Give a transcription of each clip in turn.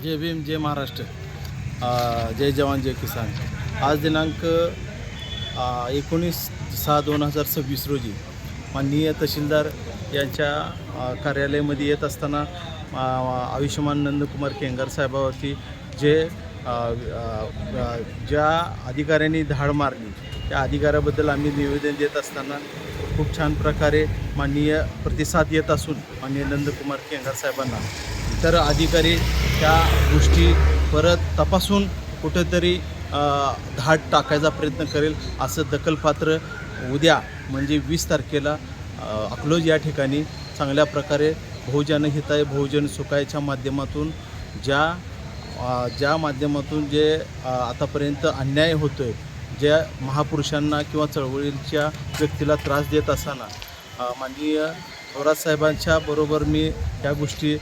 जय भीम, जय महाराष्ट्र, जय जवान जय किसान। आज दिनांक 19/6/2026 रोजी माननीय तहसीलदार यांच्या कार्यालयामध्ये येत असताना आयुष्यमान नंदकुमार केंगार साहेबावरती जे ज्या अधिकाऱ्यांनी धाड मारली त्या अधिकाऱ्याबद्दल आम्ही निवेदन देत असताना खूप छान प्रकारे माननीय प्रतिसाद येत असून माननीय नंदकुमार केंगार साहेबांना इतर अधिकारी त्या गोष्टी परत तपासून कुठेतरी धाड टाकायचा प्रयत्न करेल असं दखलपात्र उद्या म्हणजे 20 तारखेला अकलोज या ठिकाणी चांगल्या प्रकारे बहुजन हिताय बहुजन सुखायच्या माध्यमातून ज्या माध्यमातून जे आतापर्यंत अन्याय होतो आहे, ज्या महापुरुषांना किंवा चळवळीच्या व्यक्तीला त्रास देत असताना माननीय थोरात साहेबांच्या बरोबर मी त्या गोष्टी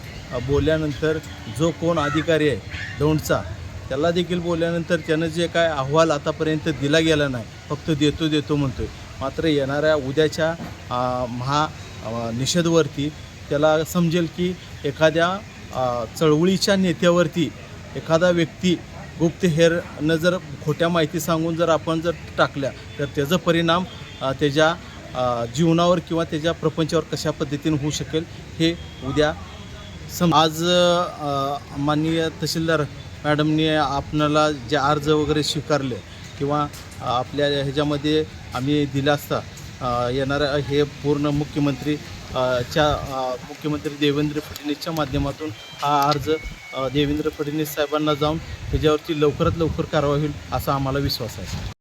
बोलल्यानंतर जो कोण अधिकारी आहे दौंडचा त्याला देखील बोलल्यानंतर त्यानं जे काय अहवाल आतापर्यंत दिला गेला नाही, फक्त देतो म्हणतो आहे। मात्र येणाऱ्या उद्याच्या निषेधवरती त्याला समजेल की एखाद्या चळवळीच्या नेत्यावरती एखादा व्यक्ती गुप्तहेरनं जर खोट्या माहिती सांगून जर आपण जर टाकल्या तर त्याचा परिणाम त्याच्या जीवनावर किंवा त्याच्या प्रपंचावर कशा पद्धतीने होऊ शकेल हे उद्या आज माननीय तहसीलदार मॅडमने आपणाला जे अर्ज वगैरे स्वीकारले किंवा आपल्या ह्याच्यामध्ये आम्ही दिला असता येणाऱ्या हे पूर्ण मुख्यमंत्री देवेंद्र फडणवीसच्या माध्यमातून हा अर्ज देवेंद्र फडणवीस साहेबांना जाऊन त्याच्यावरती लवकरात लवकर कारवाई होईल असा आम्हाला विश्वास आहे।